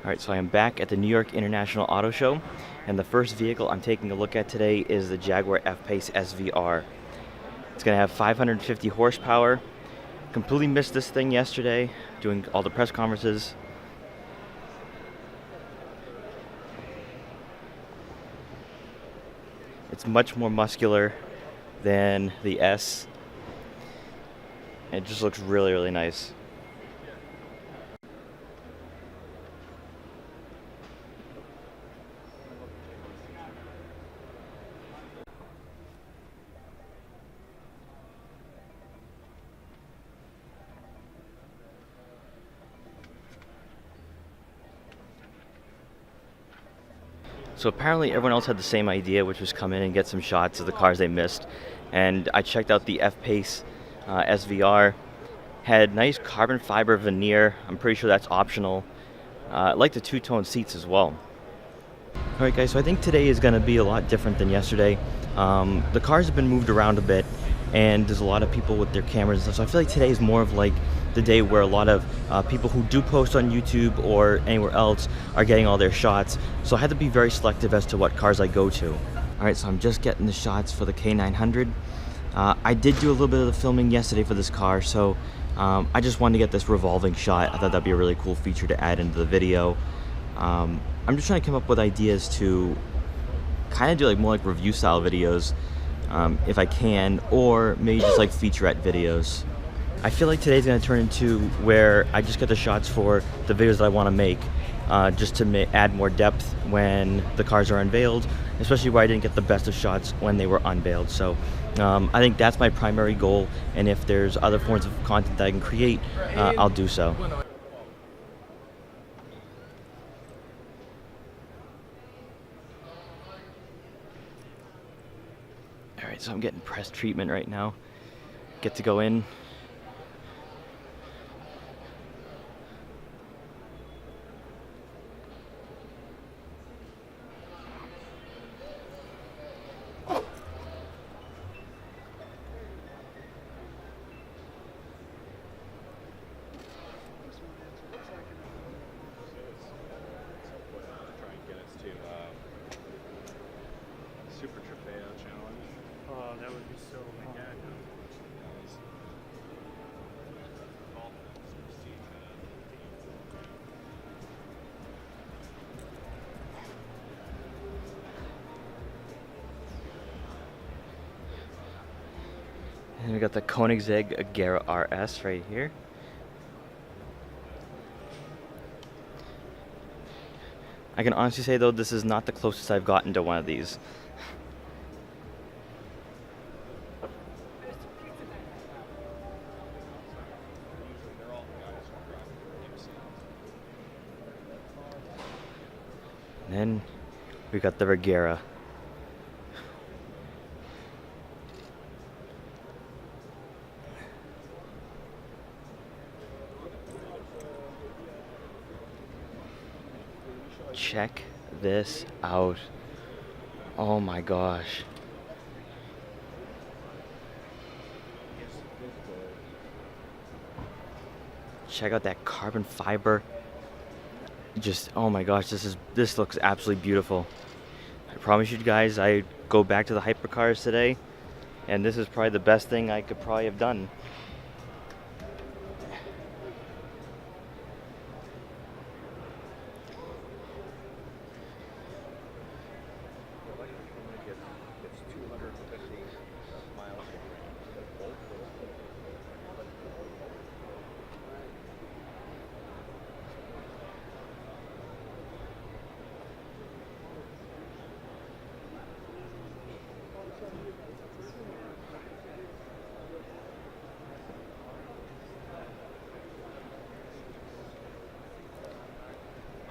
Alright, so I am back at the New York International Auto Show, and the first vehicle I'm taking a look at today is the Jaguar F-Pace SVR. It's going to have 550 horsepower. Completely missed this thing yesterday, doing all the press conferences. It's much more muscular than the S. It just looks really, really nice. So apparently everyone else had the same idea, which was come in and get some shots of the cars they missed. And I checked out the F-Pace SVR. Had nice carbon fiber veneer. I'm pretty sure that's optional. I like the two-tone seats as well. Alright guys, so I think today is going to be a lot different than yesterday. The cars have been moved around a bit, and there's a lot of people with their cameras and stuff. So I feel like today is more of like the day where a lot of people who do post on YouTube or anywhere else are getting all their shots. So I had to be very selective as to what cars I go to. Alright, so I'm just getting the shots for the K900. I did do a little bit of the filming yesterday for this car, so I just wanted to get this revolving shot. I thought that'd be a really cool feature to add into the video. I'm just trying to come up with ideas to kind of do like more like review style videos if I can, or maybe just like featurette videos. I feel like today's going to turn into where I just get the shots for the videos that I want to make, just to add more depth when the cars are unveiled, especially where I didn't get the best of shots when they were unveiled. So I think that's my primary goal, and if there's other forms of content that I can create, I'll do so. Alright, so I'm getting press treatment right now. Get to go in. Oh, that would be so fun. And we got the Koenigsegg Agera Rs right here. I can honestly say though, this is not the closest I've gotten to one of these. And then we got the Regera. Check this out. Oh my gosh. Check out that carbon fiber. Just, oh my gosh, this looks absolutely beautiful. I promise you guys, I go back to the hypercars today, and this is probably the best thing I could probably have done.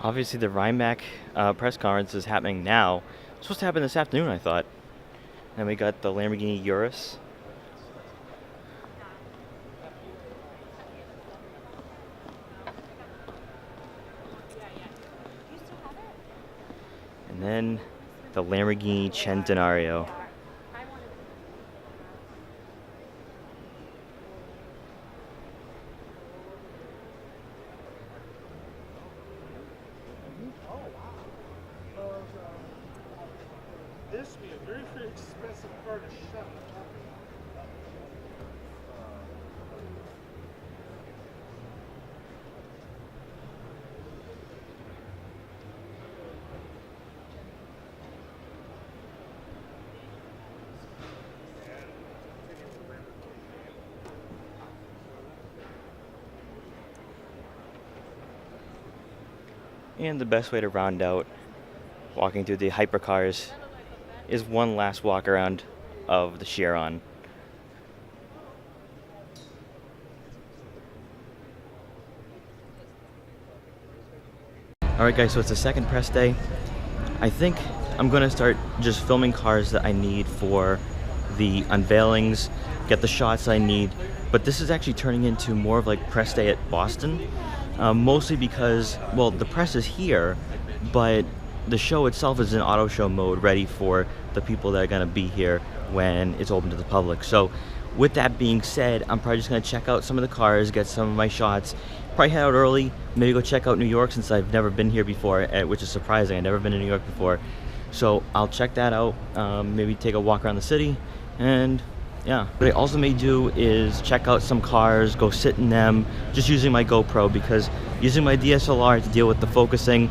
Obviously, the Rimac press conference is happening now. It's supposed to happen this afternoon, I thought. Then we got the Lamborghini Urus. And then the Lamborghini Centenario. has to be a very, very expensive car to shop. And the best way to round out walking through the hypercars is one last walk around of the Chiron. Alright guys, so it's the second press day. I think I'm going to start just filming cars that I need for the unveilings, get the shots I need, but this is actually turning into more of like press day at Boston. Mostly because, well, the press is here, but the show itself is in auto show mode, ready for the people that are going to be here when it's open to the public. So with that being said, I'm probably just going to check out some of the cars, get some of my shots, probably head out early, maybe go check out New York since I've never been here before, which is surprising. I've never been to New York before. So I'll check that out, maybe take a walk around the city, and yeah. What I also may do is check out some cars, go sit in them, just using my GoPro, because using my DSLR to deal with the focusing,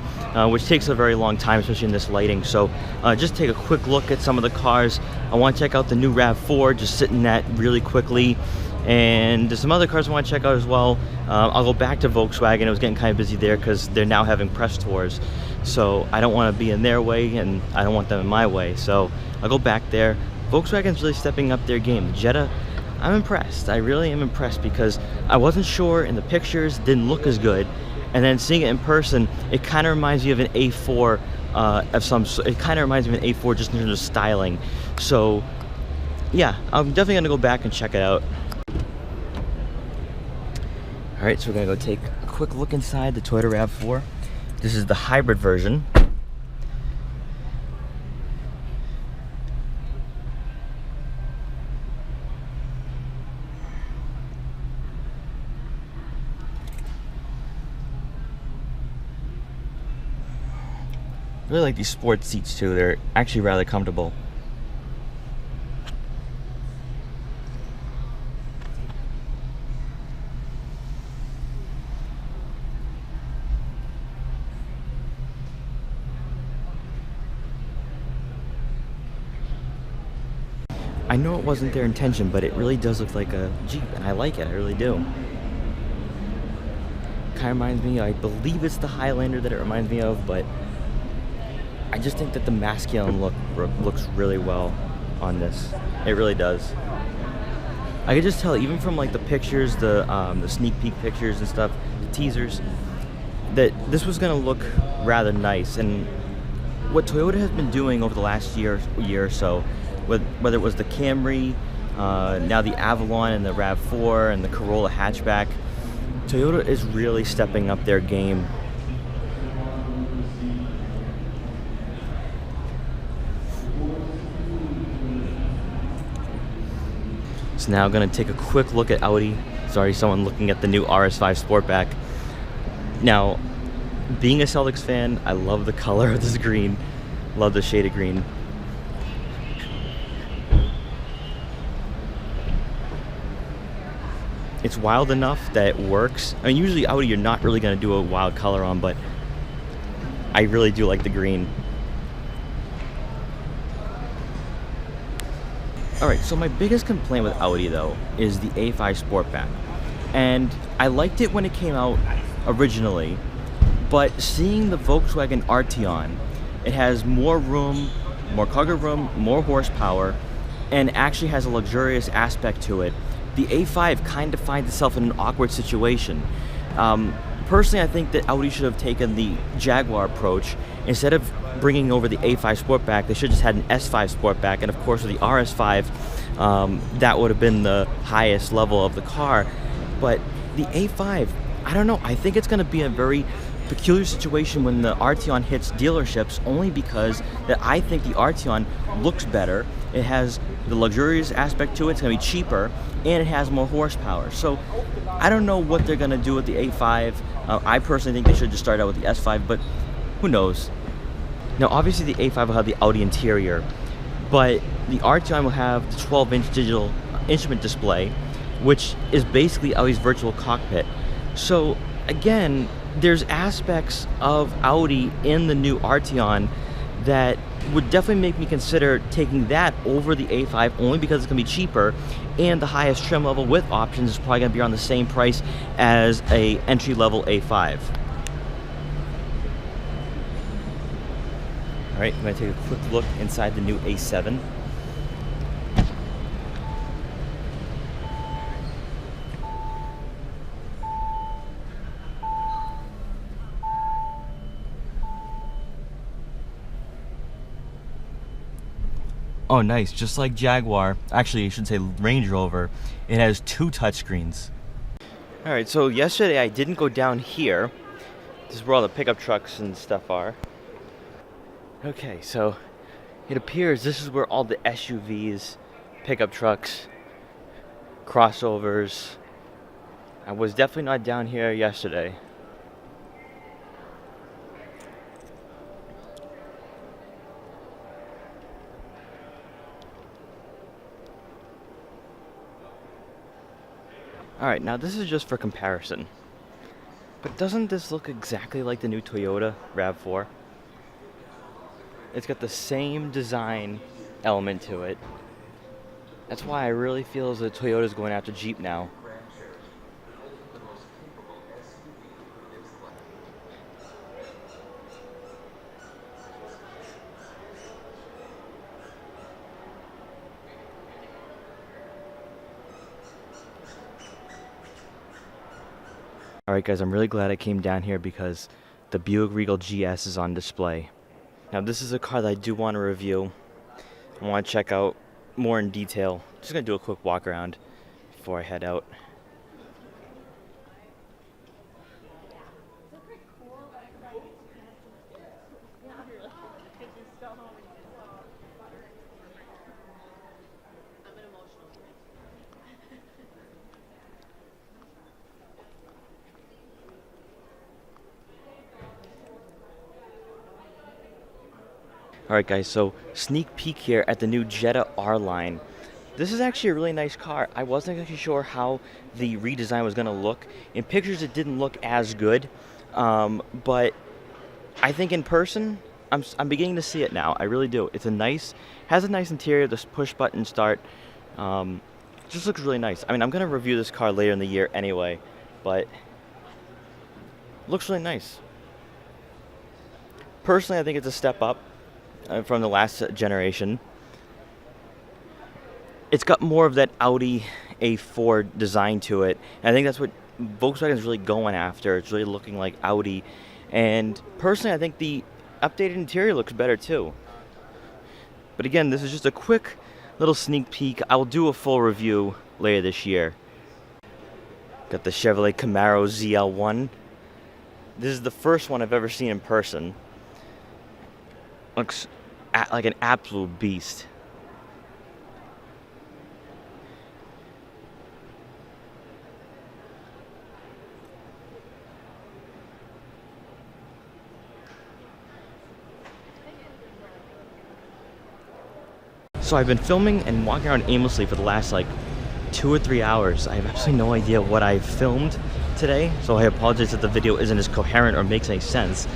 which takes a very long time, especially in this lighting. So just take a quick look at some of the cars. I want to check out the new RAV4, just sit in that really quickly. And there's some other cars I want to check out as well. I'll go back to Volkswagen. It was getting kind of busy there because they're now having press tours. So I don't want to be in their way, and I don't want them in my way. So I'll go back there. Volkswagen's really stepping up their game. The Jetta, I'm impressed. I really am impressed because I wasn't sure in the pictures, didn't look as good, and then seeing it in person, it kind of reminds me of an A4 it kind of reminds me of an A4 just in terms of styling. So yeah, I'm definitely gonna go back and check it out. All right, so we're gonna go take a quick look inside the Toyota RAV4. This is the hybrid version. I really like these sports seats too. They're actually rather comfortable. I know it wasn't their intention, but it really does look like a Jeep, and I like it, I really do. Kind of reminds me, I believe it's the Highlander that it reminds me of, but I just think that the masculine look looks really well on this. It really does. I could just tell, even from like the pictures, the sneak peek pictures and stuff, the teasers, that this was gonna look rather nice. And what Toyota has been doing over the last year or so, whether it was the Camry, now the Avalon and the RAV4 and the Corolla hatchback, Toyota is really stepping up their game. So now I'm going to take a quick look at Audi. There's already someone looking at the new RS5 Sportback. Now, being a Celtics fan, I love the color of this green. Love the shade of green. It's wild enough that it works. I mean, usually Audi you're not really going to do a wild color on, but I really do like the green. Alright, so my biggest complaint with Audi though is the A5 Sportback. And I liked it when it came out originally, but seeing the Volkswagen Arteon, it has more room, more cargo room, more horsepower, and actually has a luxurious aspect to it. The A5 kind of finds itself in an awkward situation. Personally, I think that Audi should have taken the Jaguar approach. Instead of bringing over the A5 Sportback, they should have just had an S5 Sportback, and of course with the RS5, that would have been the highest level of the car. But the A5, I don't know, I think it's going to be a very peculiar situation when the Arteon hits dealerships, only because that I think the Arteon looks better. It has the luxurious aspect to it, it's going to be cheaper, and it has more horsepower. So I don't know what they're going to do with the A5. I personally think they should just start out with the S5, but who knows. Now obviously the A5 will have the Audi interior, but the RTI will have the 12-inch digital instrument display, which is basically Audi's virtual cockpit. So again, there's aspects of Audi in the new Arteon that would definitely make me consider taking that over the A5, only because it's going to be cheaper, and the highest trim level with options is probably going to be around the same price as a entry-level A5. All right, I'm going to take a quick look inside the new A7. Oh, nice. Just like Jaguar, actually I should say Range Rover, it has 2 touchscreens. All right, so yesterday I didn't go down here. This is where all the pickup trucks and stuff are. Okay, so it appears this is where all the SUVs, pickup trucks, crossovers. I was definitely not down here yesterday. Alright, now this is just for comparison. But doesn't this look exactly like the new Toyota RAV4? It's got the same design element to it. That's why I really feel as though Toyota's going after Jeep now. Alright guys, I'm really glad I came down here because the Buick Regal GS is on display. Now this is a car that I do want to review. I want to check out more in detail. Just going to do a quick walk around before I head out. Alright guys, so sneak peek here at the new Jetta R line. This is actually a really nice car. I wasn't actually sure how the redesign was going to look. In pictures it didn't look as good, but I think in person, I'm beginning to see it now. I really do. It's has a nice interior, this push button start. Just looks really nice. I mean, I'm going to review this car later in the year anyway, but looks really nice. Personally, I think it's a step up from the last generation. It's got more of that Audi A4 design to it, and I think that's what Volkswagen is really going after. It's really looking like Audi, and personally I think the updated interior looks better too. But again, this is just a quick little sneak peek. I will do a full review later this year. Got the Chevrolet Camaro Zl1. This is the first one I've ever seen in person. Looks like an absolute beast. So I've been filming and walking around aimlessly for the last like 2 or 3 hours. I have absolutely no idea what I've filmed today, so I apologize if the video isn't as coherent or makes any sense.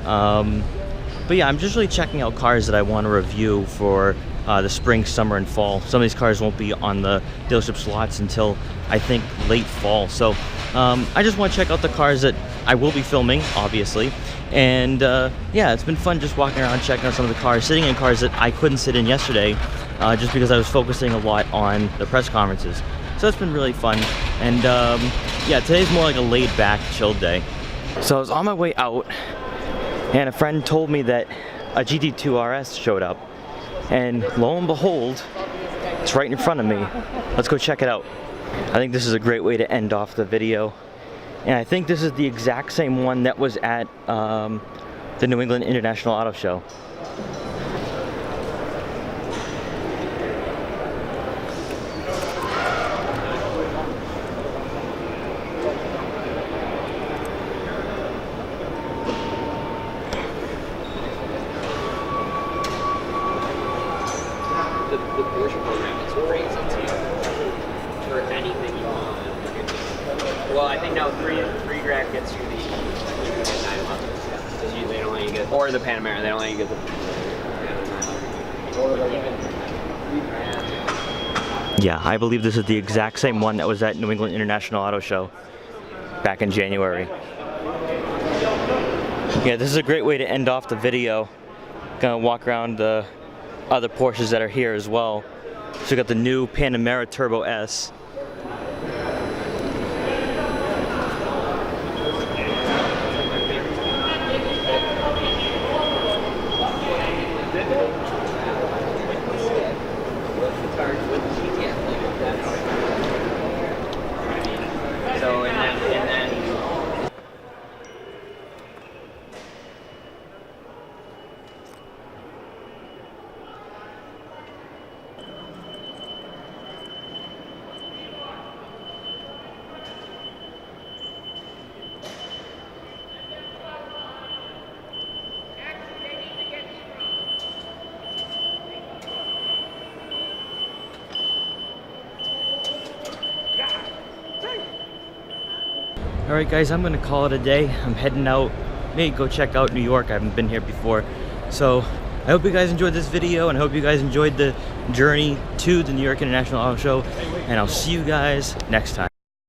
But yeah, I'm just really checking out cars that I want to review for the spring, summer, and fall. Some of these cars won't be on the dealership slots until, I think, late fall. So I just want to check out the cars that I will be filming, obviously. And yeah, it's been fun just walking around, checking out some of the cars, sitting in cars that I couldn't sit in yesterday, just because I was focusing a lot on the press conferences. So it's been really fun. And yeah, today's more like a laid-back, chilled day. So I was on my way out, and a friend told me that a GT2 RS showed up, and lo and behold, it's right in front of me. Let's go check it out. I think this is a great way to end off the video, and I think this is the exact same one that was at the New England International Auto Show. or the Panamera. They don't let you get the. Yeah, I believe this is the exact same one that was at New England International Auto Show back in January. Yeah, this is a great way to end off the video. Gonna walk around the other Porsches that are here as well. So we got the new Panamera Turbo S. So and then Alright guys, I'm gonna call it a day. I'm heading out, maybe go check out New York. I haven't been here before. So I hope you guys enjoyed this video, and I hope you guys enjoyed the journey to the New York International Auto Show, and I'll see you guys next time.